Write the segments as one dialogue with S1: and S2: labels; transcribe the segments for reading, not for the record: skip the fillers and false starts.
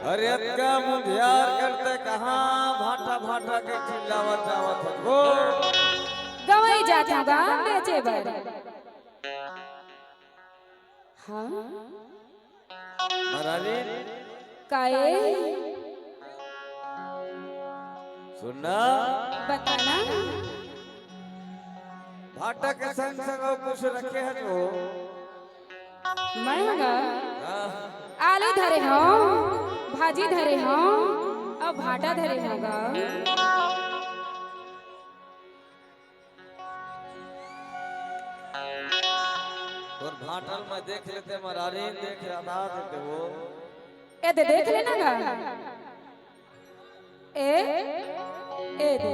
S1: अरे का मुंधियार करते कहाँ भाटा भाटा के चिल्लावत जावत है वो
S2: गवई जात होगा बेचे बर। हाँ
S1: मरारी
S2: काए
S1: सुनना
S2: बताना
S1: भाटा के संग संग और कुछ रखे हैं जो
S2: महंगा आलू धरे हो भाजी धरे हो और भाटा धरे होगा।
S1: और भाटल में देख लेते मरारी देख रहा देते वो
S2: ए दे देख लेना गा ए दे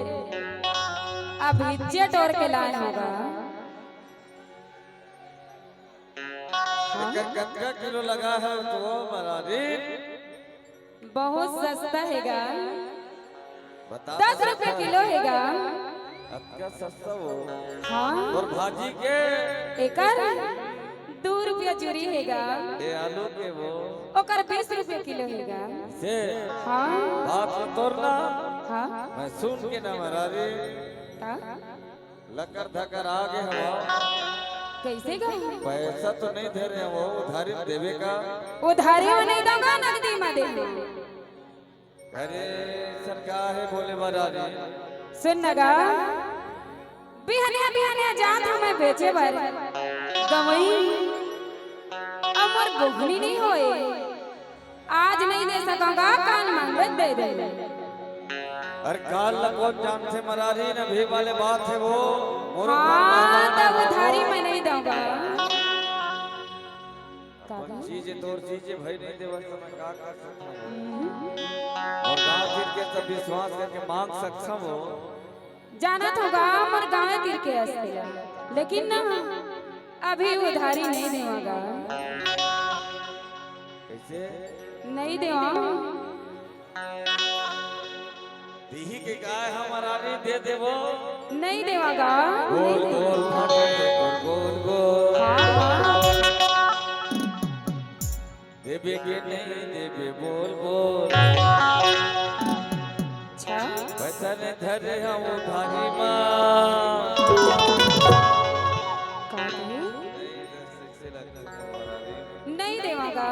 S2: अब हिज्जे टोर के लाए होगा।
S1: कितना किलो लगा है तो वो मरारी
S2: बहुत सस्ता हैगा
S1: बता
S2: 10 रुपए किलो हैगा।
S1: अच्छा सस्ता वो
S2: हाँ
S1: और भाजी के
S2: एकर 2 रुपया चूरी हैगा
S1: ये आलू के वो
S2: ओकर 20 रुपए किलो हैगा।
S1: से
S2: हाँ
S1: बात तोड़ना
S2: हाँ
S1: मैं सुन के ना मरारी लकर धकर आगे हवा
S2: कैसे गा
S1: पैसा तो नहीं दे रहे वो उधारी देवे का
S2: उधारी में नहीं दूंगा नगदी में दे दे।
S1: अरे सरकार है बोले मरारी
S2: सुन नगा बिहनिया बिहनिया जात हमें बेचे बर गवई अमर बोगनी नहीं होए आज नहीं दे सकूंगा काल मांगे दे दे।
S1: अरे काल लगो जान से मरारी न भी वाले बात है वो
S2: हाँ तब उधारी में नहीं दूंगा।
S1: चीजें तोर चीजें भाई नहीं दे वैसे मैं क्या कर सकता हूँ और गांव फिर के सब विश्वास करके मांग सकता हो
S2: जाना होगा मर गाँव तिर के असलिया लेकिन ना अभी उधारी नहीं देवागा।
S1: कैसे
S2: नहीं देवा
S1: दीही के गाय हमारा नहीं दे दे वो
S2: नहीं देवागा।
S1: गोल गोल गोल गोल देवे के नहीं देवे बोल बोल
S2: अच्छा
S1: वचन धरे हम उधारी मां
S2: नहीं देवागा।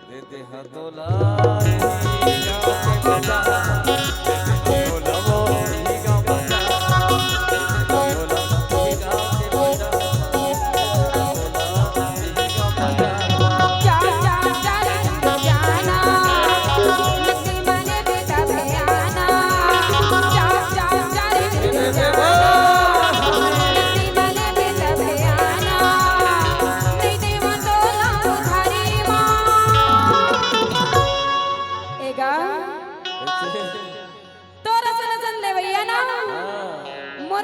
S1: दे दे हतोला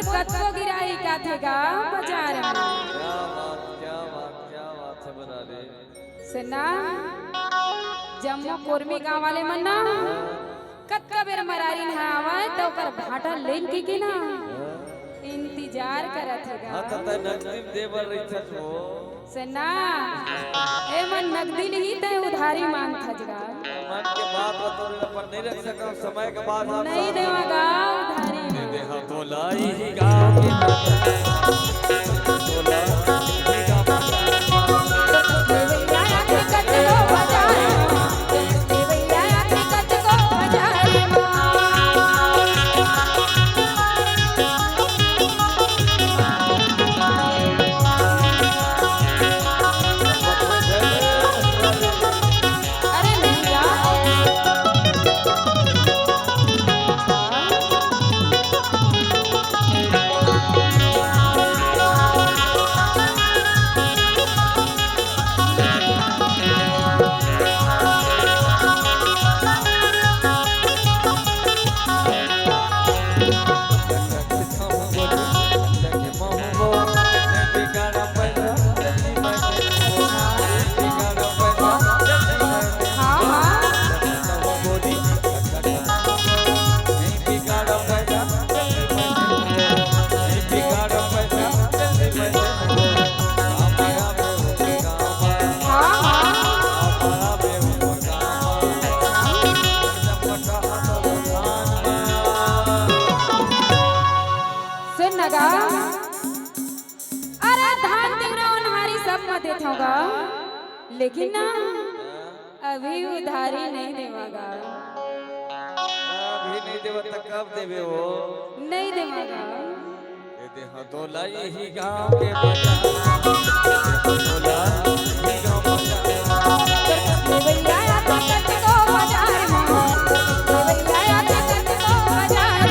S2: कत्तो गिराई का थेगा बाजार में
S1: क्या बात है बना दे
S2: सुना जम्मू कोरमी गांव वाले मन्ना कत्का बेर मरारी ना आवे तो कर भाटा लेन के ना इंतजार करत हैगा।
S1: हां त नगदी देवर रही छ वो
S2: सुना ए मन नगदी नहीं ते उधारी मांग थजगा
S1: मन के बात तो पर नहीं रख सका समय के बाद
S2: नहीं देवागा उधारी
S1: दे दे हतोला ही गांव के तोला
S2: लेकिन ना
S1: हाँ?
S2: अभी उधारी नहीं देवागा,
S1: अभी नहीं देव तो कब देवे हो?
S2: नहीं देवागा।
S1: दे दे हाँ तोला यही गाँव के बाजार, तोला यही गाँव बाजार।
S2: देवैया आता कट को बाजार में, देवैया आता कट को बाजार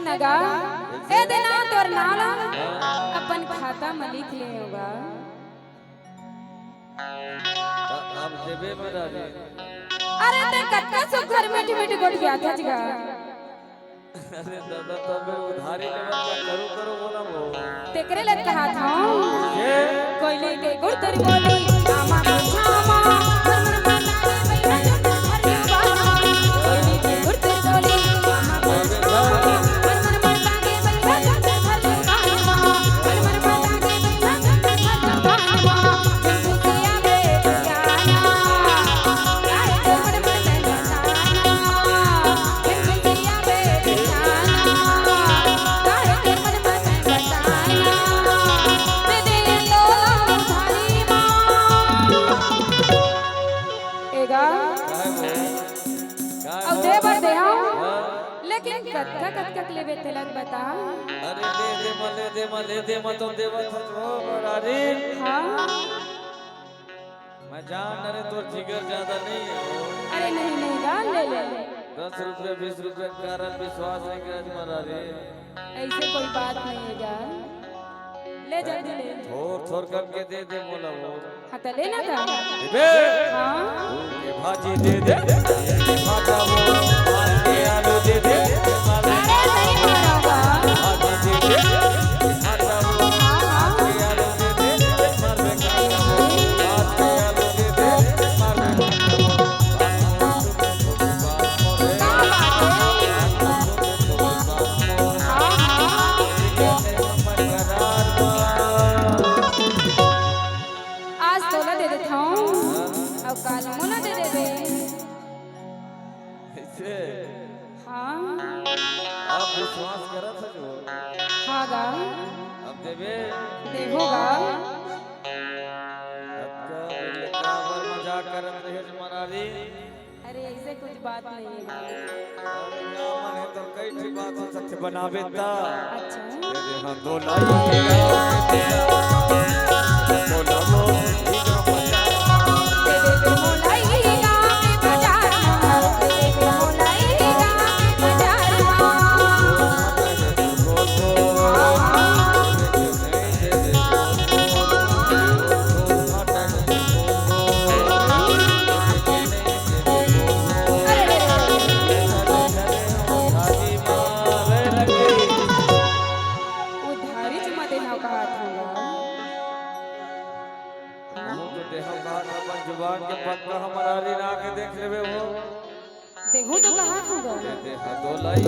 S2: नगा ए देना तोर नाला अपन खाता में लिख ले होगा।
S1: अब देवे मरा रे।
S2: अरे ते कत्ता सब घर में मीठी गोट गया था जगा।
S1: अरे दादा तो मैं उधारी लेवा करो करो बोला वो।
S2: तेकरे लग कहा था
S1: ये
S2: कोयले के गुड़ तेरी बोली आमा छामा मन मन भैया जो हर बाबा कोयले के गुड़ तेरी बोली आमा छामा मन मन ताके भैया जो हर बाबा मन मन ताके भैया जो हर बाबा जिंदगिया में जाना काहे तो मन मन जाना जिंदगिया में जाना काहे तो मन मन जाना दे दे तो उधारी एगा अब दे बर दे हाँ लेकिन कत्का कत्का लेबे तेलत बता।
S1: अरे ले दे मत देवा था हो बरारी।
S2: हाँ
S1: मैं जान अरे तोर जिगर ज्यादा नहीं है।
S2: अरे नहीं नहीं गाल ले ले
S1: 10 रुपए 20 रुपए कारण विश्वास नहीं कर मरारी।
S2: ऐसे कोई बात नहीं है यार ले जल्दी ले
S1: थोड़ करके दे दे बोला वो।
S2: हाँ तो लेना का
S1: दे
S2: हाँ
S1: ये भाजी दे दे ये भाजा वो मार के आलू दे दे
S2: अरे नहीं मारोगा
S1: भाजी दे दे ये भाजा वो मार के आलू दे दे मार में काटा वो मार के आलू दे दे मार में काटा
S2: आज तोला दे देता हूँ अब काल मुना दे दे दे।
S1: ऐसे
S2: हाँ
S1: आप विश्वास करा था जो
S2: हाँ गा
S1: अब देवे
S2: देखोगा
S1: अच्छा बोले काबर मजाक करत रहे मरारी।
S2: अरे ऐसे कुछ बात नहीं है गा।
S1: अरे क्या मन है तो कई ठीक बात हो सकते बनावे ता
S2: अच्छा
S1: दे दे हाँ दो लाई दो लो
S2: दे दे दे मोलाई गाँव के बाजार में दे दे दे मोलाई गाँव के बाजार में। अरे उधारी जमा देना कहा था
S1: जुबान के पक्का हमारा री ना के देख लेवे वो
S2: देखो तो कहा था
S1: दे दे हाँ दो लाई